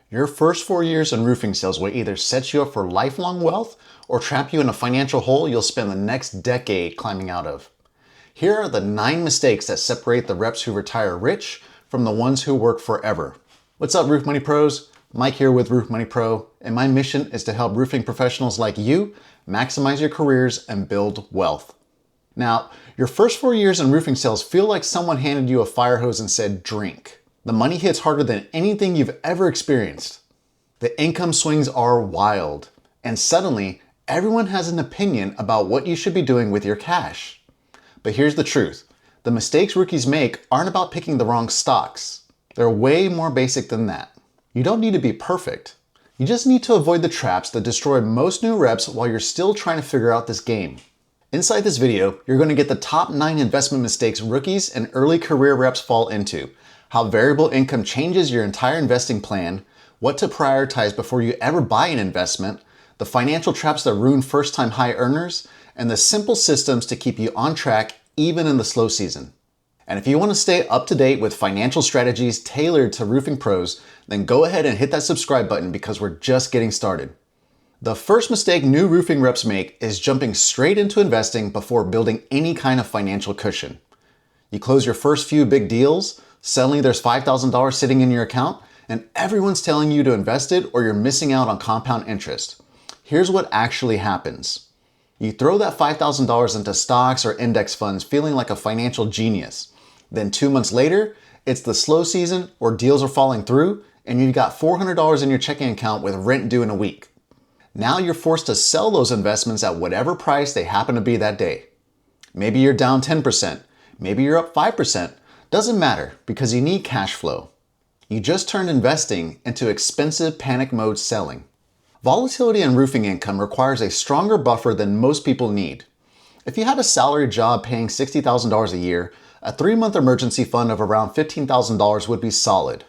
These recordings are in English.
Your first 4 years in roofing sales will either set you up for lifelong wealth or trap you in a financial hole you'll spend the next decade climbing out of. Here are the 9 mistakes that separate the reps who retire rich from the ones who work forever. What's up, Roof Money Pros? Mike here with Roof Money Pro, and my mission is to help roofing professionals like you maximize your careers and build wealth. Now, your first 4 years in roofing sales feel like someone handed you a fire hose and said, drink. The money hits harder than anything you've ever experienced. The income swings are wild, and suddenly everyone has an opinion about what you should be doing with your cash. But here's the truth. The mistakes rookies make aren't about picking the wrong stocks. They're way more basic than that. You don't need to be perfect. You just need to avoid the traps that destroy most new reps while you're still trying to figure out this game. Inside this video, you're going to get the top 9 investment mistakes rookies and early career reps fall into, how variable income changes your entire investing plan, what to prioritize before you ever buy an investment, the financial traps that ruin first-time high earners, and the simple systems to keep you on track even in the slow season. And if you want to stay up to date with financial strategies tailored to roofing pros, then go ahead and hit that subscribe button because we're just getting started. The first mistake new roofing reps make is jumping straight into investing before building any kind of financial cushion. You close your first few big deals, suddenly there's $5,000 sitting in your account, and everyone's telling you to invest it or you're missing out on compound interest. Here's what actually happens. You throw that $5,000 into stocks or index funds feeling like a financial genius. Then 2 months later, it's the slow season or deals are falling through and you've got $400 in your checking account with rent due in a week. Now you're forced to sell those investments at whatever price they happen to be that day. Maybe you're down 10%, maybe you're up 5%. Doesn't matter because you need cash flow. You just turned investing into expensive panic mode selling. Volatility in roofing income requires a stronger buffer than most people need. If you had a salary job paying $60,000 a year, a 3-month emergency fund of around $15,000 would be solid.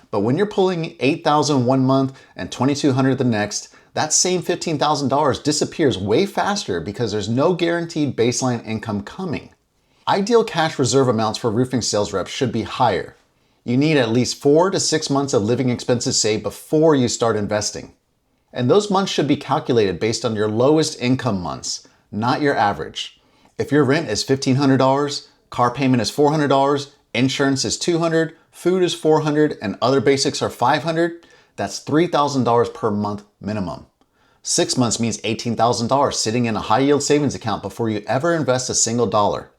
But when you're pulling $8,000 one month and $2,200 the next, that same $15,000 disappears way faster because there's no guaranteed baseline income coming. Ideal cash reserve amounts for roofing sales reps should be higher. You need at least 4 to 6 months of living expenses saved before you start investing. And those months should be calculated based on your lowest income months, not your average. If your rent is $1,500, car payment is $400, insurance is $200, food is $400, and other basics are $500, that's $3,000 per month minimum. 6 months means $18,000 sitting in a high yield savings account before you ever invest a single dollar.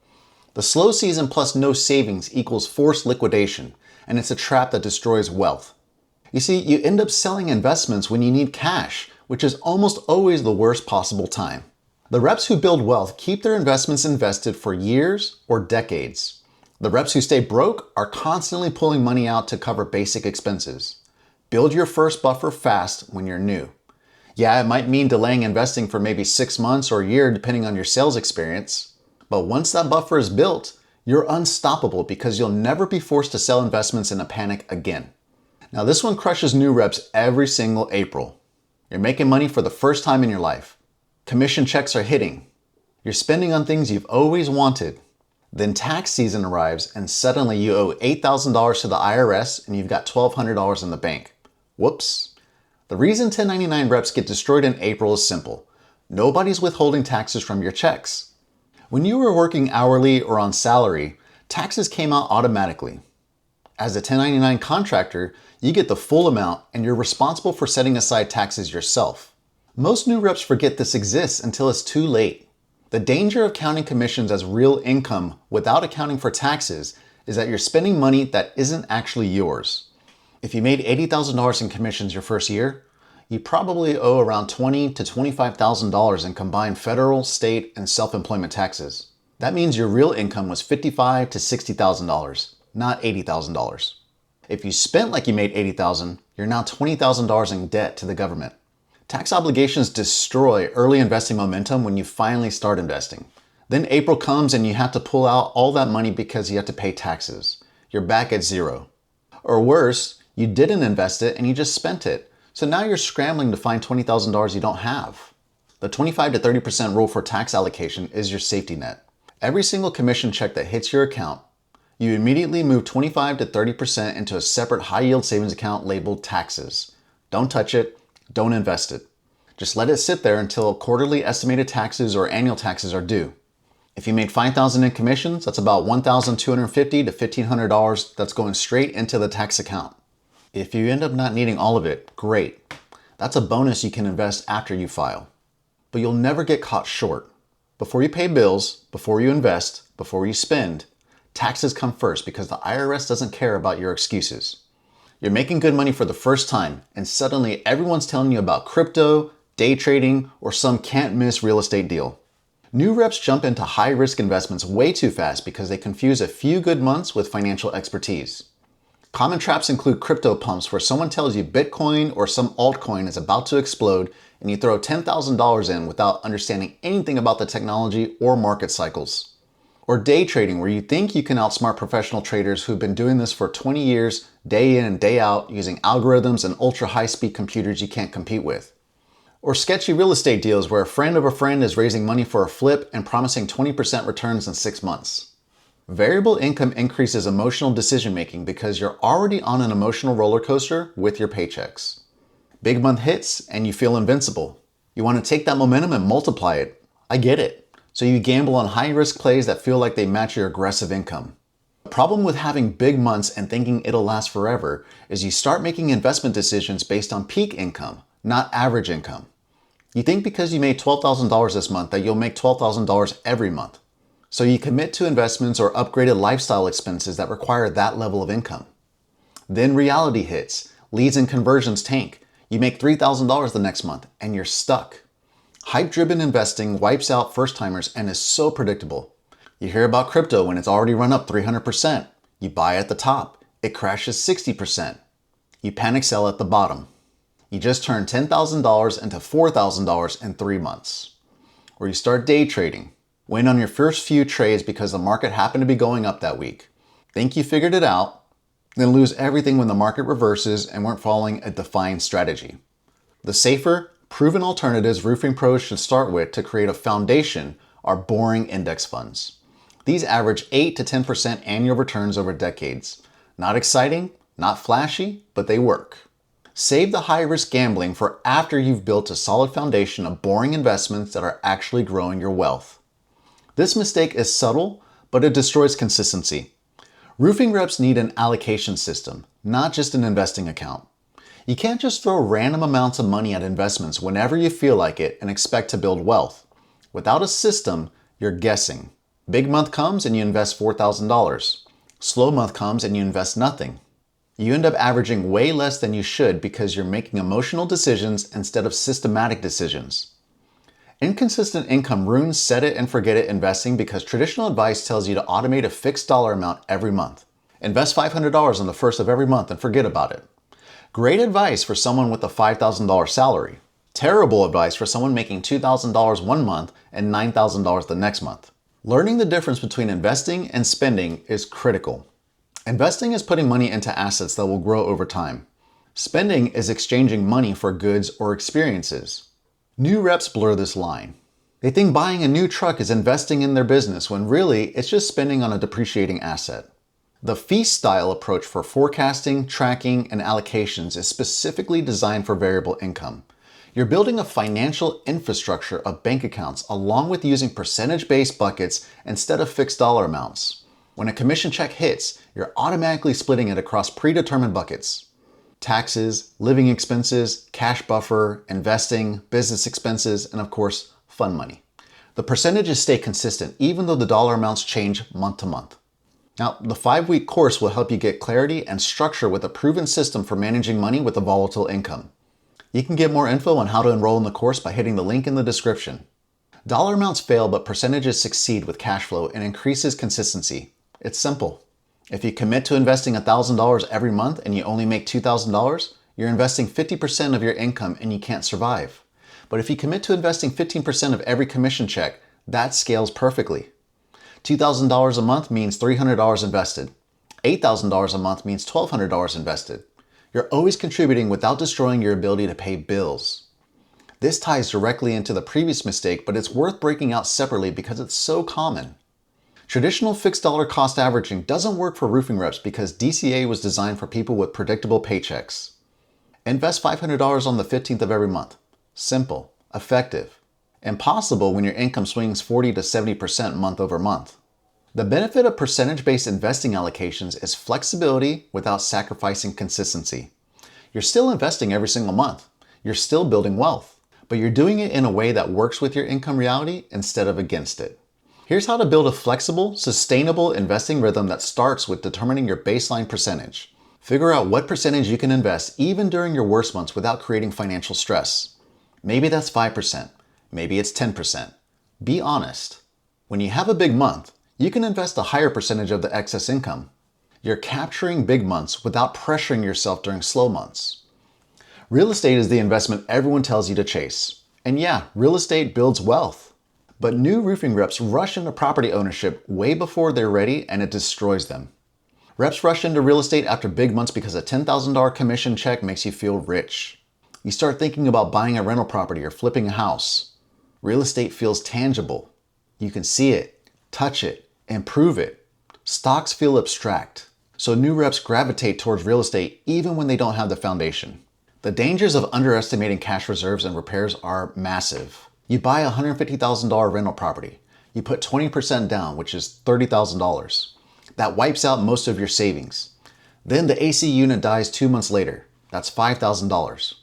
The slow season plus no savings equals forced liquidation, and it's a trap that destroys wealth. You see, you end up selling investments when you need cash, which is almost always the worst possible time. The reps who build wealth keep their investments invested for years or decades. The reps who stay broke are constantly pulling money out to cover basic expenses. Build your first buffer fast when you're new. Yeah, it might mean delaying investing for maybe 6 months or a year depending on your sales experience. But once that buffer is built, you're unstoppable because you'll never be forced to sell investments in a panic again. Now this one crushes new reps every single April. You're making money for the first time in your life. Commission checks are hitting. You're spending on things you've always wanted. Then tax season arrives and suddenly you owe $8,000 to the IRS and you've got $1,200 in the bank. Whoops. The reason 1099 reps get destroyed in April is simple. Nobody's withholding taxes from your checks. When you were working hourly or on salary, taxes came out automatically. As a 1099 contractor, you get the full amount and you're responsible for setting aside taxes yourself. Most new reps forget this exists until it's too late. The danger of counting commissions as real income without accounting for taxes is that you're spending money that isn't actually yours. If you made $80,000 in commissions your first year, you probably owe around $20,000 to $25,000 in combined federal, state, and self-employment taxes. That means your real income was $55,000 to $60,000, not $80,000. If you spent like you made $80,000, you're now $20,000 in debt to the government. Tax obligations destroy early investing momentum when you finally start investing. Then April comes and you have to pull out all that money because you have to pay taxes. You're back at zero. Or worse, you didn't invest it and you just spent it. So now you're scrambling to find $20,000 you don't have. The 25 to 30% rule for tax allocation is your safety net. Every single commission check that hits your account, you immediately move 25 to 30% into a separate high yield savings account labeled taxes. Don't touch it. Don't invest it. Just let it sit there until quarterly estimated taxes or annual taxes are due. If you made $5,000 in commissions, that's about $1,250 to $1,500 that's going straight into the tax account. If you end up not needing all of it, great. That's a bonus you can invest after you file. But you'll never get caught short. Before you pay bills, before you invest, before you spend, taxes come first because the IRS doesn't care about your excuses. You're making good money for the first time, and suddenly everyone's telling you about crypto, day trading, or some can't-miss real estate deal. New reps jump into high-risk investments way too fast because they confuse a few good months with financial expertise. Common traps include crypto pumps where someone tells you Bitcoin or some altcoin is about to explode and you throw $10,000 in without understanding anything about the technology or market cycles. Or day trading where you think you can outsmart professional traders who've been doing this for 20 years, day in and day out, using algorithms and ultra-high-speed computers you can't compete with. Or sketchy real estate deals where a friend of a friend is raising money for a flip and promising 20% returns in 6 months. Variable income increases emotional decision-making because you're already on an emotional roller coaster with your paychecks. Big month hits and you feel invincible. You want to take that momentum and multiply it. I get it. So you gamble on high-risk plays that feel like they match your aggressive income. The problem with having big months and thinking it'll last forever is you start making investment decisions based on peak income, not average income. You think because you made $12,000 this month that you'll make $12,000 every month. So you commit to investments or upgraded lifestyle expenses that require that level of income. Then reality hits, leads and conversions tank. You make $3,000 the next month and you're stuck. Hype-driven investing wipes out first-timers and is so predictable. You hear about crypto when it's already run up 300%. You buy at the top. It crashes 60%. You panic sell at the bottom. You just turn $10,000 into $4,000 in 3 months. Or you start day trading. Win on your first few trades because the market happened to be going up that week. Think you figured it out, then lose everything when the market reverses and weren't following a defined strategy. The safer, proven alternatives roofing pros should start with to create a foundation are boring index funds. These average 8 to 10% annual returns over decades. Not exciting, not flashy, but they work. Save the high-risk gambling for after you've built a solid foundation of boring investments that are actually growing your wealth. This mistake is subtle, but it destroys consistency. Roofing reps need an allocation system, not just an investing account. You can't just throw random amounts of money at investments whenever you feel like it and expect to build wealth. Without a system, you're guessing. Big month comes and you invest $4,000. Slow month comes and you invest nothing. You end up averaging way less than you should because you're making emotional decisions instead of systematic decisions. Inconsistent income ruins set it and forget it investing because traditional advice tells you to automate a fixed dollar amount every month. Invest $500 on the first of every month and forget about it. Great advice for someone with a $5,000 salary. Terrible advice for someone making $2,000 one month and $9,000 the next month. Learning the difference between investing and spending is critical. Investing is putting money into assets that will grow over time. Spending is exchanging money for goods or experiences. New reps blur this line. They think buying a new truck is investing in their business when really it's just spending on a depreciating asset. The feast-style approach for forecasting, tracking, and allocations is specifically designed for variable income. You're building a financial infrastructure of bank accounts along with using percentage-based buckets instead of fixed dollar amounts. When a commission check hits, you're automatically splitting it across predetermined buckets. Taxes, living expenses, cash buffer, investing, business expenses, and of course, fun money. The percentages stay consistent even though the dollar amounts change month to month. Now, the 5-week course will help you get clarity and structure with a proven system for managing money with a volatile income. You can get more info on how to enroll in the course by hitting the link in the description. Dollar amounts fail, but percentages succeed with cash flow and increases consistency. It's simple. If you commit to investing $1,000 every month and you only make $2,000, you're investing 50% of your income and you can't survive. But if you commit to investing 15% of every commission check, that scales perfectly. $2,000 a month means $300 invested. $8,000 a month means $1,200 invested. You're always contributing without destroying your ability to pay bills. This ties directly into the previous mistake, but it's worth breaking out separately because it's so common. Traditional fixed dollar cost averaging doesn't work for roofing reps because DCA was designed for people with predictable paychecks. Invest $500 on the 15th of every month. Simple, effective, and possible when your income swings 40 to 70% month over month. The benefit of percentage-based investing allocations is flexibility without sacrificing consistency. You're still investing every single month. You're still building wealth, but you're doing it in a way that works with your income reality instead of against it. Here's how to build a flexible, sustainable investing rhythm that starts with determining your baseline percentage. Figure out what percentage you can invest even during your worst months without creating financial stress. Maybe that's 5%. Maybe it's 10%. Be honest. When you have a big month, you can invest a higher percentage of the excess income. You're capturing big months without pressuring yourself during slow months. Real estate is the investment everyone tells you to chase. And yeah, real estate builds wealth. But new roofing reps rush into property ownership way before they're ready, and it destroys them. Reps rush into real estate after big months because a $10,000 commission check makes you feel rich. You start thinking about buying a rental property or flipping a house. Real estate feels tangible. You can see it, touch it, and prove it. Stocks feel abstract. So new reps gravitate towards real estate even when they don't have the foundation. The dangers of underestimating cash reserves and repairs are massive. You buy a $150,000 rental property. You put 20% down, which is $30,000. That wipes out most of your savings. Then the AC unit dies 2 months later. That's $5,000.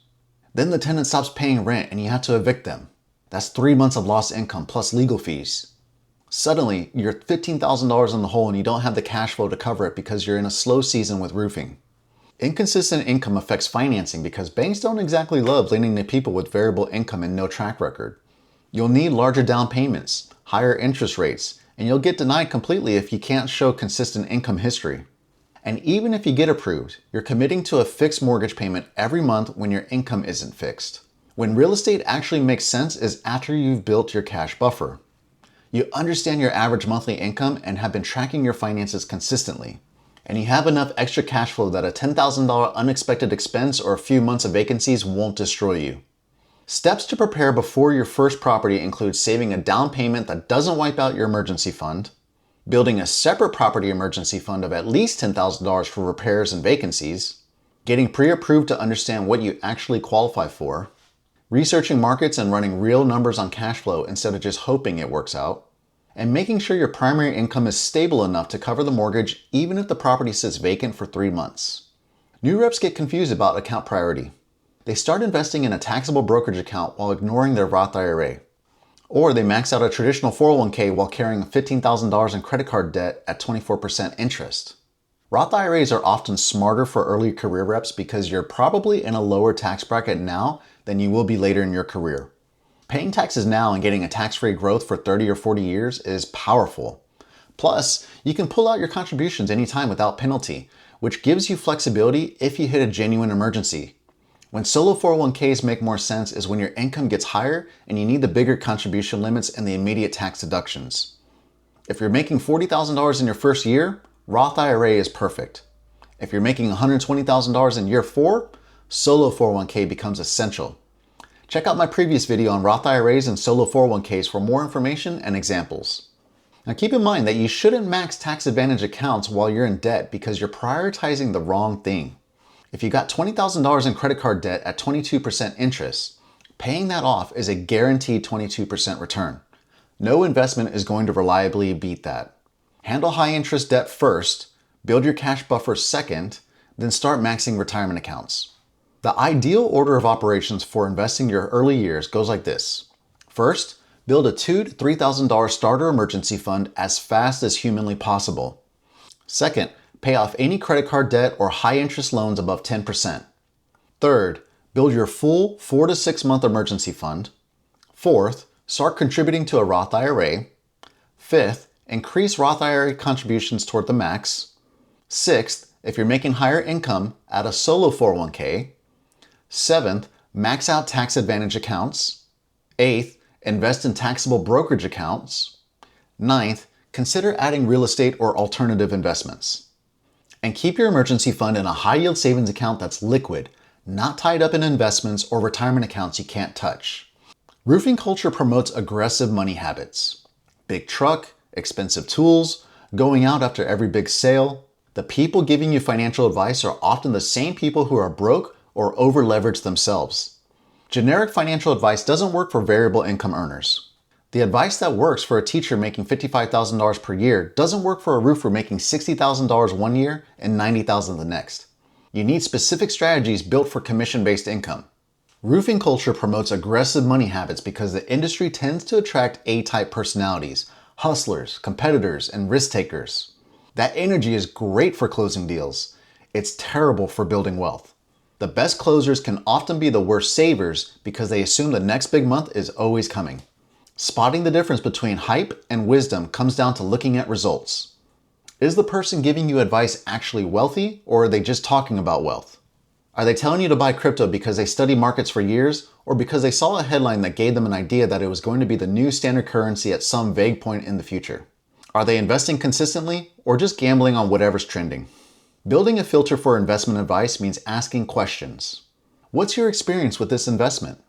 Then the tenant stops paying rent and you have to evict them. That's 3 months of lost income plus legal fees. Suddenly, you're $15,000 in the hole and you don't have the cash flow to cover it because you're in a slow season with roofing. Inconsistent income affects financing because banks don't exactly love lending to people with variable income and no track record. You'll need larger down payments, higher interest rates, and you'll get denied completely if you can't show consistent income history. And even if you get approved, you're committing to a fixed mortgage payment every month when your income isn't fixed. When real estate actually makes sense is after you've built your cash buffer. You understand your average monthly income and have been tracking your finances consistently. And you have enough extra cash flow that a $10,000 unexpected expense or a few months of vacancies won't destroy you. Steps to prepare before your first property include saving a down payment that doesn't wipe out your emergency fund, building a separate property emergency fund of at least $10,000 for repairs and vacancies, getting pre-approved to understand what you actually qualify for, researching markets and running real numbers on cash flow instead of just hoping it works out, and making sure your primary income is stable enough to cover the mortgage even if the property sits vacant for 3 months. New reps get confused about account priority. They start investing in a taxable brokerage account while ignoring their Roth IRA. Or they max out a traditional 401k while carrying $15,000 in credit card debt at 24% interest. Roth IRAs are often smarter for early career reps because you're probably in a lower tax bracket now than you will be later in your career. Paying taxes now and getting a tax-free growth for 30 or 40 years is powerful. Plus, you can pull out your contributions anytime without penalty, which gives you flexibility if you hit a genuine emergency. When solo 401ks make more sense is when your income gets higher and you need the bigger contribution limits and the immediate tax deductions. If you're making $40,000 in your first year, Roth IRA is perfect. If you're making $120,000 in year 4, solo 401k becomes essential. Check out my previous video on Roth IRAs and solo 401ks for more information and examples. Now keep in mind that you shouldn't max tax advantage accounts while you're in debt because you're prioritizing the wrong thing. If you got $20,000 in credit card debt at 22% interest, paying that off is a guaranteed 22% return. No investment is going to reliably beat that. Handle high interest debt first, build your cash buffer second, then start maxing retirement accounts. The ideal order of operations for investing your early years goes like this. First, build a $2,000 to $3,000 starter emergency fund as fast as humanly possible. Second, pay off any credit card debt or high interest loans above 10%. Third, build your full 4 to 6 month emergency fund. Fourth, start contributing to a Roth IRA. Fifth, increase Roth IRA contributions toward the max. Sixth, if you're making higher income, add a solo 401k. Seventh, max out tax advantage accounts. Eighth, invest in taxable brokerage accounts. Ninth, consider adding real estate or alternative investments. And keep your emergency fund in a high yield savings account that's liquid, not tied up in investments or retirement accounts you can't touch. Roofing culture promotes aggressive money habits. Big truck, expensive tools, going out after every big sale. The people giving you financial advice are often the same people who are broke or over-leverage themselves. Generic financial advice doesn't work for variable income earners. The advice that works for a teacher making $55,000 per year doesn't work for a roofer making $60,000 one year and $90,000 the next. You need specific strategies built for commission-based income. Roofing culture promotes aggressive money habits because the industry tends to attract A-type personalities, hustlers, competitors, and risk takers. That energy is great for closing deals. It's terrible for building wealth. The best closers can often be the worst savers because they assume the next big month is always coming. Spotting the difference between hype and wisdom comes down to looking at results. Is the person giving you advice actually wealthy, or are they just talking about wealth? Are they telling you to buy crypto because they study markets for years, or because they saw a headline that gave them an idea that it was going to be the new standard currency at some vague point in the future? Are they investing consistently, or just gambling on whatever's trending? Building a filter for investment advice means asking questions. What's your experience with this investment?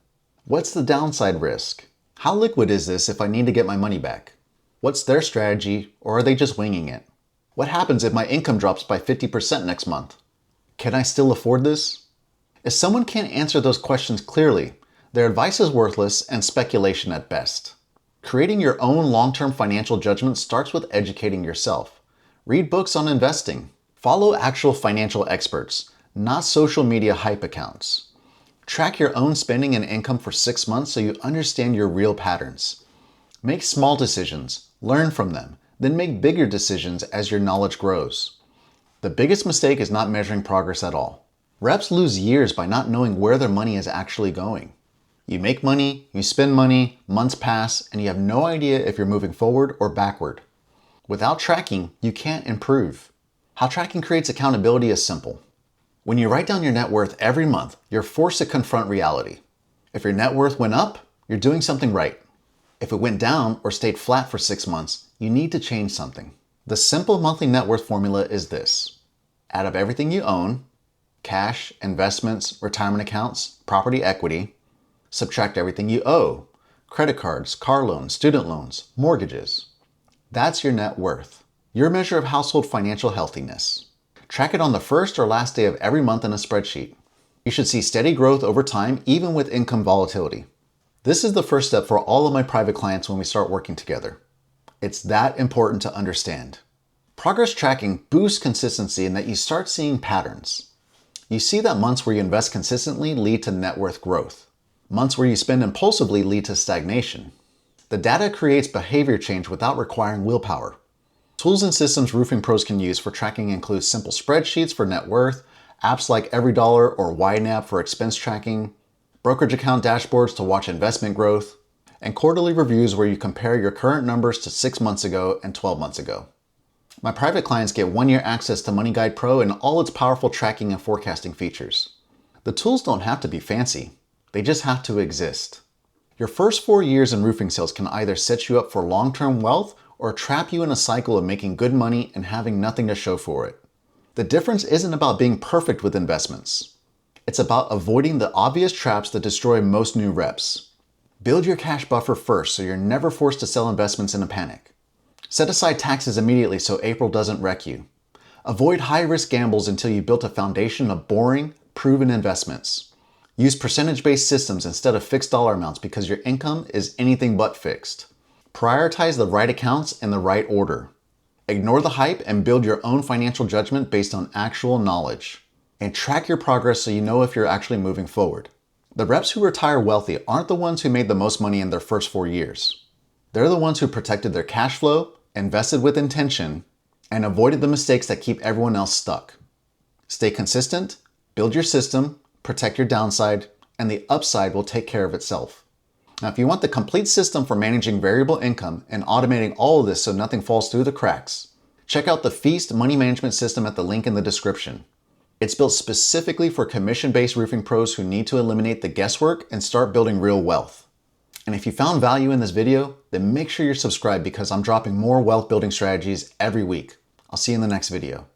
What's the downside risk? How liquid is this if I need to get my money back? What's their strategy, or are they just winging it? What happens if my income drops by 50% next month? Can I still afford this? If someone can't answer those questions clearly, their advice is worthless and speculation at best. Creating your own long-term financial judgment starts with educating yourself. Read books on investing. Follow actual financial experts, not social media hype accounts. Track your own spending and income for 6 months so you understand your real patterns. Make small decisions, learn from them, then make bigger decisions as your knowledge grows. The biggest mistake is not measuring progress at all. Reps lose years by not knowing where their money is actually going. You make money, you spend money, months pass, and you have no idea if you're moving forward or backward. Without tracking, you can't improve. How tracking creates accountability is simple. When you write down your net worth every month, you're forced to confront reality. If your net worth went up, you're doing something right. If it went down or stayed flat for 6 months, you need to change something. The simple monthly net worth formula is this. Add up everything you own, cash, investments, retirement accounts, property equity. Subtract everything you owe, credit cards, car loans, student loans, mortgages. That's your net worth, your measure of household financial healthiness. Track it on the first or last day of every month in a spreadsheet. You should see steady growth over time, even with income volatility. This is the first step for all of my private clients when we start working together. It's that important to understand. Progress tracking boosts consistency in that you start seeing patterns. You see that months where you invest consistently lead to net worth growth. Months where you spend impulsively lead to stagnation. The data creates behavior change without requiring willpower. Tools and systems roofing pros can use for tracking include simple spreadsheets for net worth, apps like EveryDollar or YNAB for expense tracking, brokerage account dashboards to watch investment growth, and quarterly reviews where you compare your current numbers to 6 months ago and 12 months ago. My private clients get 1-year access to Money Guide Pro and all its powerful tracking and forecasting features. The tools don't have to be fancy, they just have to exist. Your first 4 years in roofing sales can either set you up for long-term wealth or trap you in a cycle of making good money and having nothing to show for it. The difference isn't about being perfect with investments. It's about avoiding the obvious traps that destroy most new reps. Build your cash buffer first so you're never forced to sell investments in a panic. Set aside taxes immediately so April doesn't wreck you. Avoid high-risk gambles until you built a foundation of boring, proven investments. Use percentage-based systems instead of fixed dollar amounts because your income is anything but fixed. Prioritize the right accounts in the right order. Ignore the hype and build your own financial judgment based on actual knowledge. And track your progress so you know if you're actually moving forward. The reps who retire wealthy aren't the ones who made the most money in their first 4 years. They're the ones who protected their cash flow, invested with intention, and avoided the mistakes that keep everyone else stuck. Stay consistent, build your system, protect your downside, and the upside will take care of itself. Now, if you want the complete system for managing variable income and automating all of this so nothing falls through the cracks, check out the Feast money management system at the link in the description. It's built specifically for commission-based roofing pros who need to eliminate the guesswork and start building real wealth. And if you found value in this video, then make sure you're subscribed because I'm dropping more wealth building strategies every week. I'll see you in the next video.